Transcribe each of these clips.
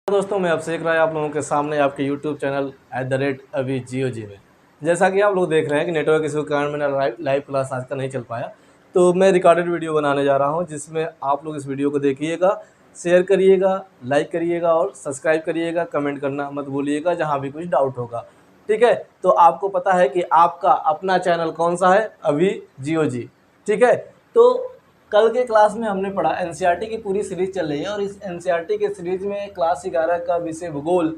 दोस्तों, मैं अभिषेक राय आप लोगों के सामने आपके YouTube चैनल @अभी जियो जी में। जैसा कि आप लोग देख रहे हैं कि नेटवर्क इशू के कारण मेरा लाइव क्लास आज का नहीं चल पाया, तो मैं रिकॉर्डेड वीडियो बनाने जा रहा हूं, जिसमें आप लोग इस वीडियो को देखिएगा, शेयर करिएगा, लाइक करिएगा और सब्सक्राइब करिएगा। कमेंट करना मत भूलिएगा जहाँ भी कुछ डाउट होगा, ठीक है। तो आपको पता है कि आपका अपना चैनल कौन सा है, अभी जियो जी, ठीक है। तो कल के क्लास में हमने पढ़ा, एनसीईआरटी की पूरी सीरीज चल रही है और इस एनसीईआरटी के सीरीज में क्लास 11 का विषय भूगोल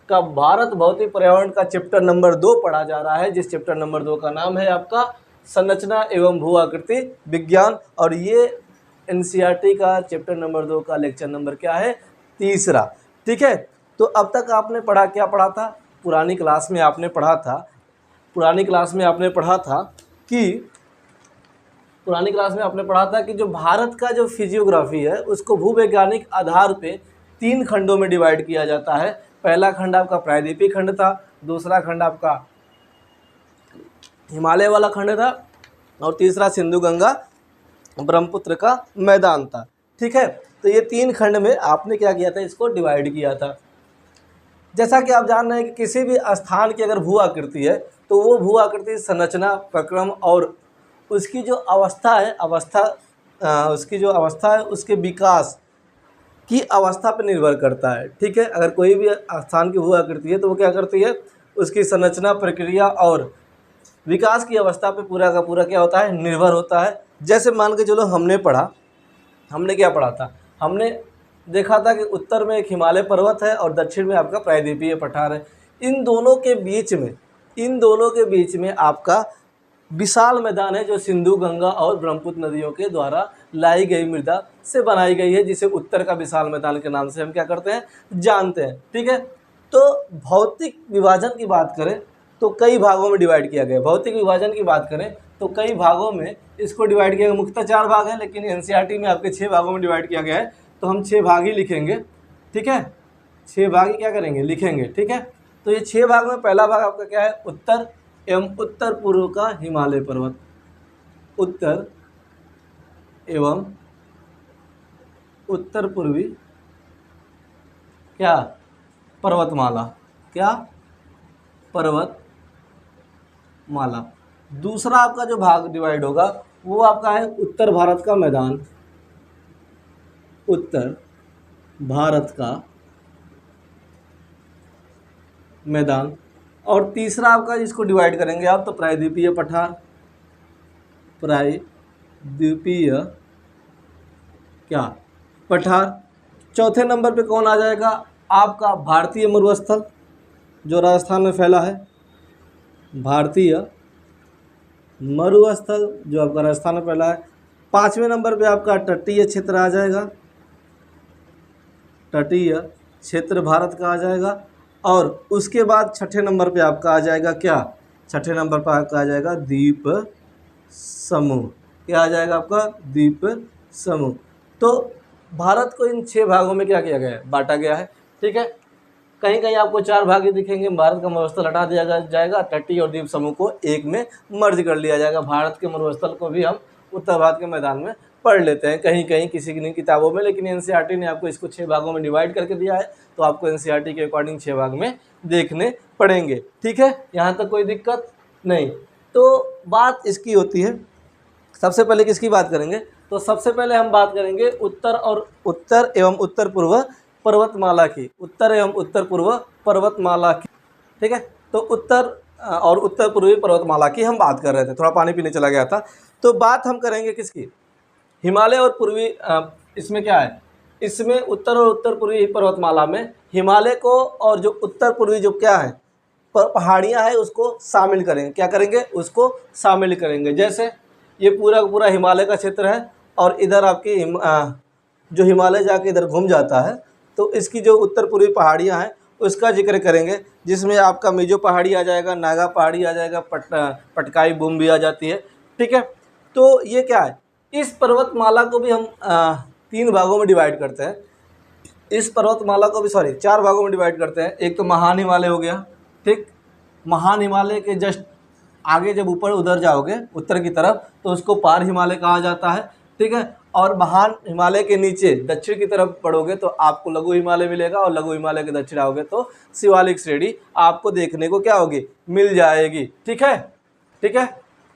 का भारत भौतिक पर्यावरण का चैप्टर नंबर 2 पढ़ा जा रहा है, जिस चैप्टर नंबर 2 का नाम है आपका संरचना एवं भू आकृति विज्ञान। और ये एनसीईआरटी का चैप्टर नंबर 2 का लेक्चर नंबर क्या है, तीसरा, ठीक है। तो अब तक आपने पढ़ा, क्या पढ़ा था? पुरानी क्लास में आपने पढ़ा था कि जो भारत का जो फिजियोग्राफी है उसको भूवैज्ञानिक आधार पे 3 खंडों में डिवाइड किया जाता है। पहला खंड आपका प्रायद्वीपीय खंड था, दूसरा खंड आपका हिमालय वाला खंड था और तीसरा सिंधु गंगा ब्रह्मपुत्र का मैदान था, ठीक है। तो ये 3 खंड में आपने क्या किया था, इसको डिवाइड किया था। जैसा कि आप जान रहे हैं कि किसी भी स्थान की अगर भू आकृति है तो वो भू आकृति संरचना, प्रक्रम और उसकी जो अवस्था है, उसके विकास की अवस्था पर निर्भर करता है, ठीक है। अगर कोई भी स्थान की भू आकृति है तो वो क्या करती है, उसकी संरचना, प्रक्रिया और विकास की अवस्था पे पूरा का पूरा क्या होता है, निर्भर होता है। जैसे मान के चलो हमने क्या पढ़ा था, हमने देखा था कि उत्तर में एक हिमालय पर्वत है और दक्षिण में आपका प्रायद्वीपीय पठार है। इन दोनों के बीच में आपका विशाल मैदान है जो सिंधु, गंगा और ब्रह्मपुत्र नदियों के द्वारा लाई गई मृदा से बनाई गई है, जिसे उत्तर का विशाल मैदान के नाम से हम क्या करते हैं, जानते हैं, ठीक है। तो भौतिक विभाजन की बात करें तो कई भागों में डिवाइड किया गया। कई भागों में इसको डिवाइड किया गया। मुख्यतः 4 भाग हैं, लेकिन एनसीईआरटी में आपके 6 भागों में डिवाइड किया गया है, तो हम 6 भाग ही लिखेंगे, ठीक है। 6 भाग ही क्या करेंगे, लिखेंगे, ठीक है। तो ये 6 भाग में पहला भाग आपका क्या है, उत्तर एवं उत्तर पूर्व का हिमालय पर्वत, उत्तर एवं उत्तर पूर्वी क्या, पर्वतमाला। दूसरा आपका जो भाग डिवाइड होगा वो आपका है उत्तर भारत का मैदान, उत्तर भारत का मैदान। और तीसरा आपका जिसको डिवाइड करेंगे आप तो प्रायद्वीपीय पठार। चौथे नंबर पे कौन आ जाएगा, आपका भारतीय मरुस्थल जो राजस्थान में फैला है, भारतीय मरुस्थल जो आपका राजस्थान में फैला है। 5वें नंबर पे आपका तटीय क्षेत्र आ जाएगा, तटीय क्षेत्र भारत का आ जाएगा। और उसके बाद 6ठे नंबर पे आपका आ जाएगा क्या, 6ठे नंबर पर आपका आ जाएगा द्वीप समूह। क्या आ जाएगा आपका, द्वीप समूह। तो भारत को इन 6 भागों में क्या किया गया है, बांटा गया है, ठीक है। कहीं कहीं आपको 4 भाग ही दिखेंगे, भारत का मरुस्थल हटा दिया जाएगा, तटीय और द्वीप समूह को एक में मर्ज कर लिया जाएगा। भारत के मरुस्थल को भी हम उत्तर भारत के मैदान में पढ़ लेते हैं कहीं कहीं किसी की किताबों में, लेकिन एनसीईआरटी ने आपको इसको 6 भागों में डिवाइड करके दिया है, तो आपको एनसीईआरटी के अकॉर्डिंग 6 भाग में देखने पड़ेंगे, ठीक है। यहाँ तक कोई दिक्कत नहीं। तो बात इसकी होती है, सबसे पहले किसकी बात करेंगे, तो सबसे पहले हम बात करेंगे उत्तर एवं उत्तर पूर्व पर्वतमाला की, ठीक है। तो उत्तर और उत्तर पूर्वी पर्वतमाला की हम बात कर रहे थे, थोड़ा पानी पीने चला गया था। तो बात हम करेंगे किसकी, हिमालय और पूर्वी, इसमें क्या है, इसमें उत्तर और उत्तर पूर्वी पर्वतमाला में हिमालय को और जो उत्तर पूर्वी जो क्या है पहाड़ियाँ हैं उसको शामिल करेंगे। क्या करेंगे, उसको शामिल करेंगे। जैसे ये पूरा का पूरा हिमालय का क्षेत्र है और इधर आपकी जो हिमालय जाके इधर घूम जाता है, तो इसकी जो उत्तर पूर्वी पहाड़ियाँ हैं उसका जिक्र करेंगे, जिसमें आपका मिजो पहाड़ी आ जाएगा, नागा पहाड़ी आ जाएगा, पटकाई बूम भी आ जाती है, ठीक है। तो ये क्या है, इस पर्वतमाला को भी हम 3 भागों में डिवाइड करते हैं। इस पर्वतमाला को भी 4 भागों में डिवाइड करते हैं। एक तो महान हिमालय हो गया, ठीक। महान हिमालय के जस्ट आगे जब ऊपर उधर जाओगे उत्तर की तरफ तो उसको पार हिमालय कहा जाता है, ठीक है। और महान हिमालय के नीचे दक्षिण की तरफ बढ़ोगे तो आपको लघु हिमालय मिलेगा, और लघु हिमालय के दक्षिण आओगे तो शिवालिक श्रेणी आपको देखने को क्या होगी, मिल जाएगी। ठीक है, ठीक है।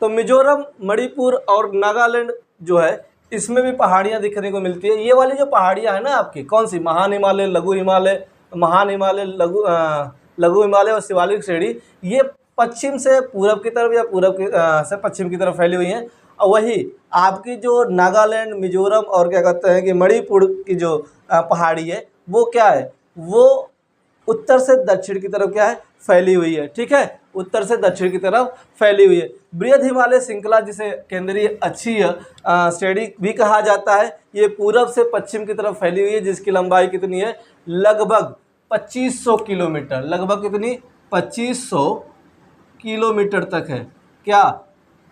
तो मिजोरम, मणिपुर और नागालैंड जो है इसमें भी पहाड़ियाँ दिखने को मिलती है। ये वाली जो पहाड़ियाँ है ना आपकी, कौन सी, महान हिमालय, लघु हिमालय, महान हिमालय, लघु हिमालय और शिवालिक श्रेणी, ये पश्चिम से पूरब की तरफ या पूरब से पश्चिम की तरफ फैली हुई हैं। और वही आपकी जो नागालैंड, मिजोरम और क्या कहते हैं कि मणिपुर की जो पहाड़ी है वो क्या है, वो उत्तर से दक्षिण की तरफ क्या है, फैली हुई है। ठीक है, उत्तर से दक्षिण की तरफ फैली हुई है। बृहद हिमालय श्रृंखला जिसे केंद्रीय अक्षीय श्रेणी भी कहा जाता है, ये पूरब से पश्चिम की तरफ फैली हुई है, जिसकी लंबाई कितनी है, लगभग 2500 किलोमीटर। लगभग कितनी, 2500 किलोमीटर तक है। क्या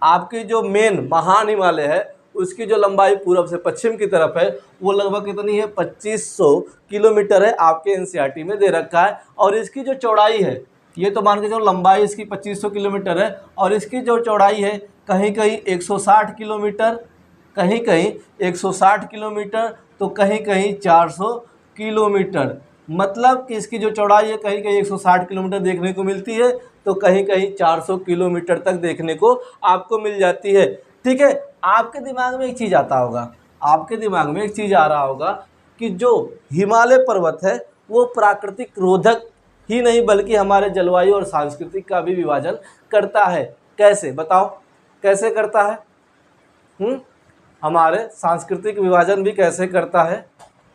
आपकी जो मेन महान हिमालय है उसकी जो लंबाई पूरब से पश्चिम की तरफ है वो लगभग कितनी है, 2500 किलोमीटर है, आपके एनसीईआरटी में दे रखा है। और इसकी जो चौड़ाई है, ये तो मान के चलो लंबाई इसकी 2500 किलोमीटर है, और इसकी जो चौड़ाई है कहीं कहीं 160 किलोमीटर, कहीं कहीं 160 किलोमीटर, तो कहीं कहीं 400 किलोमीटर। मतलब कि इसकी जो चौड़ाई है कहीं कहीं 160 किलोमीटर देखने को मिलती है, तो कहीं कहीं 400 किलोमीटर तक देखने को आपको मिल जाती है। ठीक है, आपके दिमाग में एक चीज़ आता होगा, आपके दिमाग में एक चीज़ आ रहा होगा कि जो हिमालय पर्वत है वो प्राकृतिक रोधक ही नहीं बल्कि हमारे जलवायु और सांस्कृतिक का भी विभाजन करता है। कैसे, बताओ कैसे करता है? हमारे सांस्कृतिक विभाजन भी कैसे करता है,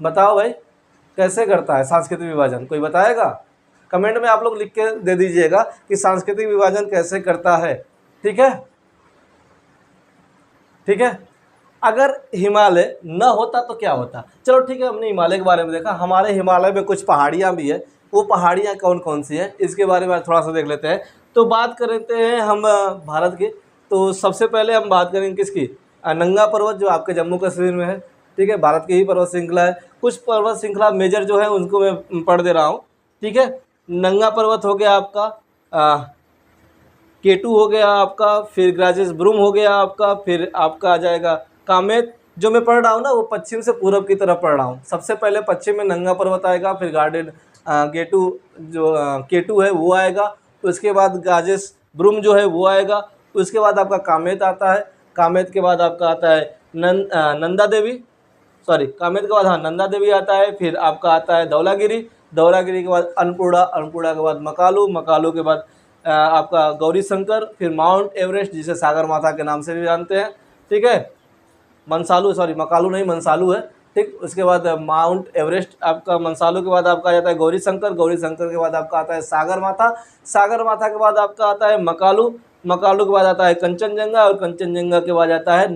बताओ भाई, कैसे करता है सांस्कृतिक विभाजन, कोई बताएगा? कमेंट में आप लोग लिख के दे दीजिएगा कि सांस्कृतिक विभाजन कैसे करता है। ठीक है, ठीक है। अगर हिमालय न होता तो क्या होता, चलो ठीक है, हमने हिमालय के बारे में देखा। हमारे हिमालय में कुछ पहाड़ियाँ भी है, वो पहाड़ियाँ कौन कौन सी हैं इसके बारे में थोड़ा सा देख लेते हैं। तो बात करते हैं हम भारत की, तो सबसे पहले हम बात करेंगे किसकी, नंगा पर्वत जो आपके जम्मू कश्मीर में है। ठीक है, भारत की ही पर्वत श्रृंखला है। कुछ पर्वत श्रृंखला मेजर जो है उनको मैं पढ़ दे रहा हूँ। ठीक है, नंगा पर्वत हो गया आपका, केटू हो गया आपका, फिर ग्राजेस ब्रूम हो गया आपका, फिर आपका आ जाएगा कामेत। जो मैं पढ़ रहा हूँ ना वो पश्चिम से पूरब की तरफ पढ़ रहा हूँ। सबसे पहले पश्चिम में नंगा पर्वत आएगा, फिर गार्डन गेटू जो केटू है वो आएगा, उसके बाद गाजेस ब्रूम जो है वो आएगा, उसके बाद आपका कामेत आता है, कामेत के बाद आपका आता है नंदा देवी, सॉरी कामेत के बाद हाँ नंदा देवी आता है, फिर आपका आता है धौलागिरी, धौलागिरी के बाद अनपुड़ा, अनपुड़ा के बाद मकालू, मकालू के बाद आपका गौरी शंकर, फिर माउंट एवरेस्ट जिसे सागर माता के नाम से भी जानते हैं। ठीक है, मनसालू, सॉरी मकालू नहीं मनसालू है। ठीक, उसके बाद माउंट एवरेस्ट आपका, मनसालू के बाद आपका आ जाता है गौरी शंकर, गौरी शंकर के बाद आपका आता है सागर माता, सागर माता के बाद आपका आता है मकालू, मकालू के बाद आता है कंचनजंगा, और कंचनजंगा के बाद आता है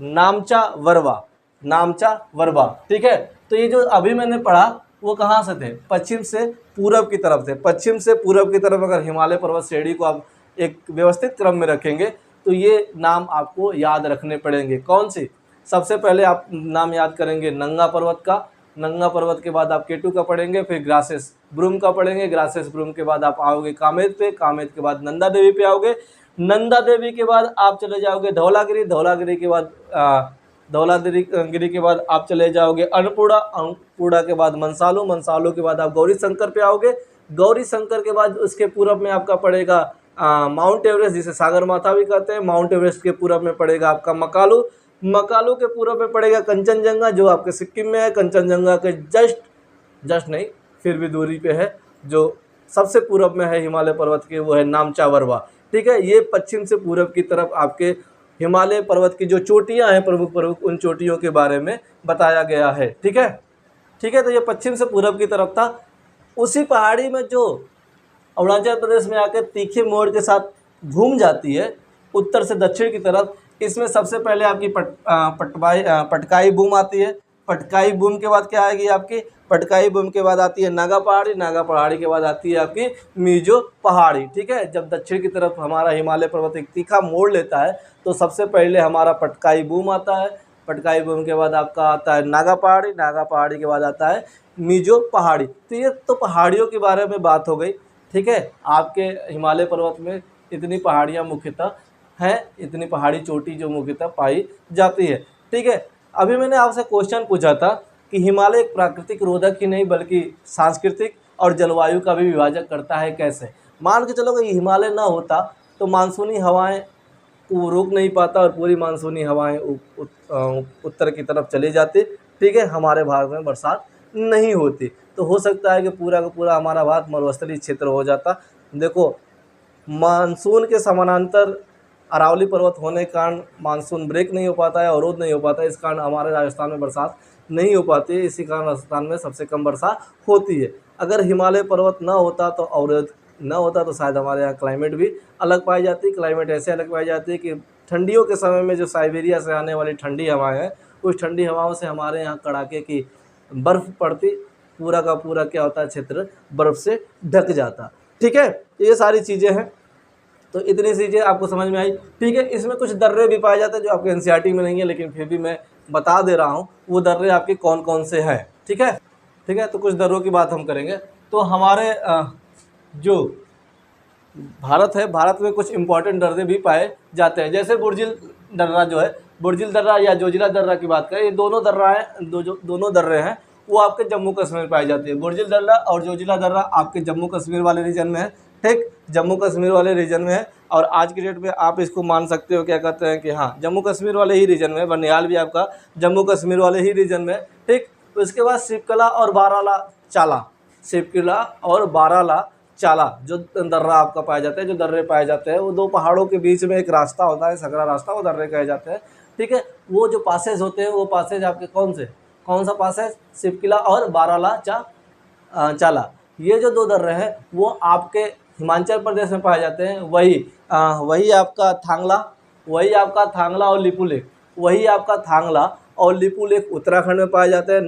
नामचा वरवा, नामचा वरवा। ठीक है, तो ये जो अभी मैंने पढ़ा वो कहाँ से थे, पश्चिम से पूरब की तरफ से। पश्चिम से पूरब की तरफ अगर हिमालय पर्वत श्रेणी को आप एक व्यवस्थित क्रम में रखेंगे तो ये नाम आपको याद रखने पड़ेंगे। कौन सी, सबसे पहले आप नाम याद करेंगे नंगा पर्वत का, नंगा पर्वत के बाद आप केटू का पढ़ेंगे, फिर ग्रासेस ब्रूम का पढ़ेंगे, ग्रासेस ब्रूम के बाद आप आओगे कामेत पे, कामेत के बाद नंदा देवी पे आओगे, नंदा देवी के बाद आप चले जाओगे धौलागिरी, धौलागिरी के बाद धौलागिरी के बाद आप चले जाओगे अनपुड़ा, अनपुड़ा के बाद मनसालू, मनसालू के बाद आप गौरी शंकर पे आओगे, गौरी शंकर के बाद उसके पूरब में आपका पड़ेगा माउंट एवरेस्ट जिसे सागर माथा भी कहते हैं, माउंट एवरेस्ट के पूरब में पड़ेगा आपका मकालू, मकालू के पूरब में पड़ेगा कंचनजंगा जो आपके सिक्किम में है, कंचनजंगा के जस्ट नहीं फिर भी दूरी पे है, जो सबसे पूरब में है हिमालय पर्वत के, वो है नामचा वरवा। ठीक है, ये पश्चिम से पूरब की तरफ आपके हिमालय पर्वत की जो चोटियां हैं प्रमुख प्रमुख, उन चोटियों के बारे में बताया गया है। ठीक है, ठीक है, तो ये पश्चिम से पूरब की तरफ था। उसी पहाड़ी में जो अरुणाचल प्रदेश में आकर तीखे मोड़ के साथ घूम जाती है उत्तर से दक्षिण की तरफ, इसमें सबसे पहले आपकी पटकाई बूम आती है। पटकाई बूम के बाद क्या आएगी आपकी, पटकाई बूम के बाद आती है नागा पहाड़ी, नागा पहाड़ी के बाद आती है आपकी मीजो पहाड़ी। ठीक है, जब दक्षिण की तरफ हमारा हिमालय पर्वत एक तीखा मोड़ लेता है तो सबसे पहले हमारा पटकाई बूम आता है, पटकाई बूम के बाद आपका आता है नागा पहाड़ी, नागा पहाड़ी के बाद आता है मीजो पहाड़ी। तो ये तो पहाड़ियों के बारे में बात हो गई। ठीक है, आपके हिमालय पर्वत में इतनी पहाड़ियाँ मुख्यतः हैं, इतनी पहाड़ी चोटी जो मुख्यतः पाई जाती है। ठीक है, अभी मैंने आपसे क्वेश्चन पूछा था कि हिमालय एक प्राकृतिक रोधक ही नहीं बल्कि सांस्कृतिक और जलवायु का भी विभाजक करता है, कैसे? मान के चलो कि हिमालय ना होता तो मानसूनी हवाएं को रोक नहीं पाता और पूरी मानसूनी हवाएं उत्तर की तरफ चली जाती। ठीक है, हमारे भारत में बरसात नहीं होती, तो हो सकता है कि पूरा का पूरा हमारा भारत मरुस्थलीय क्षेत्र हो जाता। देखो, मानसून के समानांतर अरावली पर्वत होने के कारण मानसून ब्रेक नहीं हो पाता है, अवरोध नहीं हो पाता है, इस कारण हमारे राजस्थान में बरसात नहीं हो पाती है। इसी कारण राजस्थान में सबसे कम वर्षा होती है। अगर हिमालय पर्वत ना होता तो अवरोध ना होता तो शायद हमारे यहाँ क्लाइमेट भी अलग पाई जाती। क्लाइमेट ऐसे अलग पाई जाती है कि ठंडियों के समय में जो साइबेरिया से आने वाली ठंडी हवाएं हैं, उस ठंडी हवाओं से हमारे यहाँ कड़ाके की बर्फ़ पड़ती, पूरा का पूरा क्या होता है, क्षेत्र बर्फ़ से ढक जाता। ठीक है, ये सारी चीज़ें हैं, तो इतनी चीज़ें आपको समझ में आई। ठीक है, इसमें कुछ दर्रे भी पाए जाते हैं जो आपके एनसीईआरटी में नहीं है, लेकिन फिर भी मैं बता दे रहा हूँ वो दर्रे आपके कौन कौन से हैं। ठीक है, ठीक है, तो कुछ दर्रों की बात हम करेंगे। तो हमारे जो भारत है, भारत में कुछ इंपॉर्टेंट दर्रे भी पाए जाते हैं, जैसे बुर्जिल दर्रा जो है, बुर्जिल दर्रा या जोजिला दर्रा की बात करें, ये दोनों दर्रा हैं, दोनों दर्रे हैं, वो आपके जम्मू कश्मीर में पाई जाती है। बुर्जिल दर्रा और जोजिला दर्रा आपके जम्मू कश्मीर वाले रीजन में है। ठीक, जम्मू कश्मीर वाले रीजन में है, और आज की डेट में आप इसको मान सकते हो, क्या कहते हैं कि हाँ, जम्मू कश्मीर वाले ही रीजन में, बनिहाल भी आपका जम्मू कश्मीर वाले ही रीजन में। ठीक, तो इसके बाद शिवकला और बाराला चाला, शिवकला और बाराला चाला जो दर्रा आपका पाया जाता है, जो दर्रे पाए जाते हैं, वो दो पहाड़ों के बीच में एक रास्ता होता है, सकरा रास्ता, वो दर्रे कहे जाते हैं। ठीक है, वो जो पासेज होते हैं, वो पासेज आपके कौन सा पासेज? शिवकिला और बाराला चाला, ये जो दो दर्रे हैं वो आपके हिमाचल प्रदेश में पाए जाते हैं। वही आपका थांगला और लिपुलेख, वही आपका थांगला और लिपुलेख उत्तराखंड में पाए जाते हैं।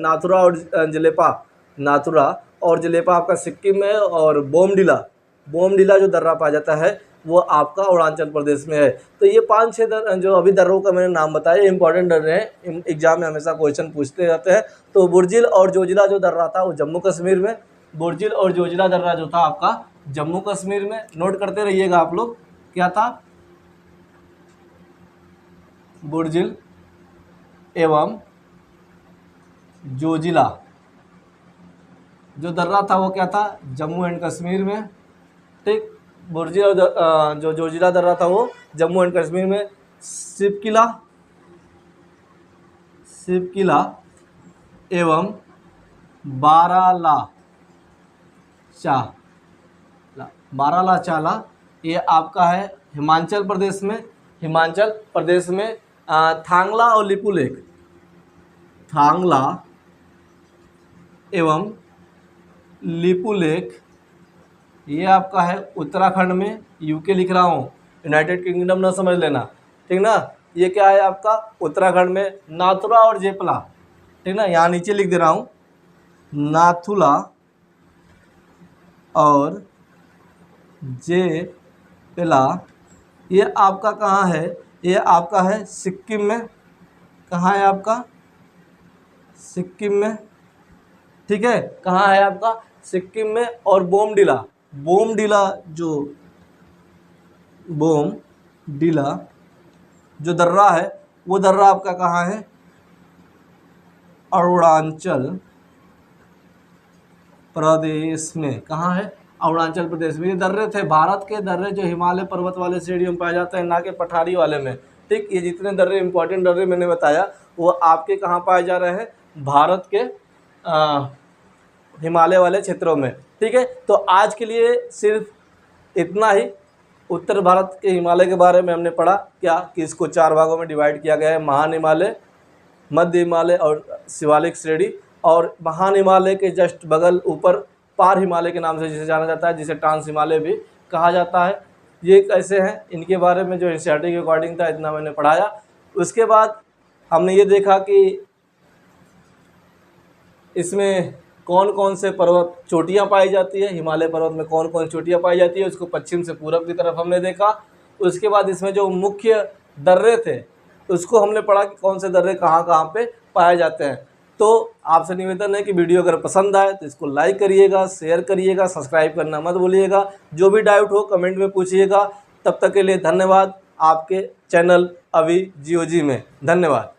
नाथुरा और जलेपा आपका सिक्किम में, और बोमडिला जो दर्रा पाया जाता है वो आपका अरुणाचल प्रदेश में है। तो ये 5-6 जो अभी दर्रों का मैंने नाम बताया, इंपॉर्टेंट दर्रे हैं, एग्जाम में हमेशा क्वेश्चन पूछते रहते हैं। तो बुर्जिल और जोजिला जो दर्रा था वो जम्मू कश्मीर में, बुर्जिल और जोजिला दर्रा जो था आपका जम्मू कश्मीर में, नोट करते रहिएगा आप लोग, क्या था? बुर्जिल एवं जोजिला जो दर्रा था वो क्या था? जम्मू एंड कश्मीर में। ठीक, बुर्जिल और जो जोजिला दर्रा था वो जम्मू एंड कश्मीर में। शिवकिला एवं बाराला चाला ये आपका है हिमाचल प्रदेश में। थांगला और लिपुलेख, थांगला एवं लिपुलेख ये आपका है उत्तराखंड में। यूके लिख रहा हूँ, यूनाइटेड किंगडम ना समझ लेना, ठीक ना। ये क्या है आपका उत्तराखंड में। नाथुला और जेपला, ठीक ना, यहाँ नीचे लिख दे रहा हूँ, नाथुला और जेपला ये आपका कहाँ है? ये आपका है सिक्किम में। कहाँ है आपका? सिक्किम में, ठीक है। कहाँ है आपका? सिक्किम में। और बोमडिला जो दर्रा है वो दर्रा आपका कहाँ है? अरुणाचल प्रदेश में। कहाँ है? अरुणाचल प्रदेश में। ये दर्रे थे, भारत के दर्रे जो हिमालय पर्वत वाले श्रेणी में पाए जाते हैं, ना कि पठारी वाले में। ठीक, ये जितने दर्रे इंपॉर्टेंट दर्रे मैंने बताया वो आपके कहाँ पाए जा रहे हैं? भारत के हिमालय वाले क्षेत्रों में। ठीक है, तो आज के लिए सिर्फ इतना ही। उत्तर भारत के हिमालय के बारे में हमने पढ़ा क्या कि इसको 4 भागों में डिवाइड किया गया है, महान हिमालय, मध्य हिमालय और शिवालिक श्रेणी। और महान हिमालय के जस्ट बगल ऊपर पार हिमालय के नाम से जिसे जाना जाता है, जिसे ट्रांस हिमालय भी कहा जाता है। ये कैसे हैं, इनके बारे में जो एनसीईआरटी के अकॉर्डिंग था इतना मैंने पढ़ाया। उसके बाद हमने ये देखा कि इसमें कौन कौन से पर्वत चोटियाँ पाई जाती है, हिमालय पर्वत में कौन कौन चोटियाँ पाई जाती है, उसको पश्चिम से पूरब की तरफ हमने देखा। उसके बाद इसमें जो मुख्य दर्रे थे उसको हमने पढ़ा कि कौन से दर्रे कहाँ कहाँ पे पाए जाते हैं। तो आपसे निवेदन है कि वीडियो अगर पसंद आए तो इसको लाइक करिएगा, शेयर करिएगा, सब्सक्राइब करना मत भूलिएगा। जो भी डाउट हो कमेंट में पूछिएगा। तब तक के लिए धन्यवाद। आपके चैनल अभी जियोजी में। धन्यवाद।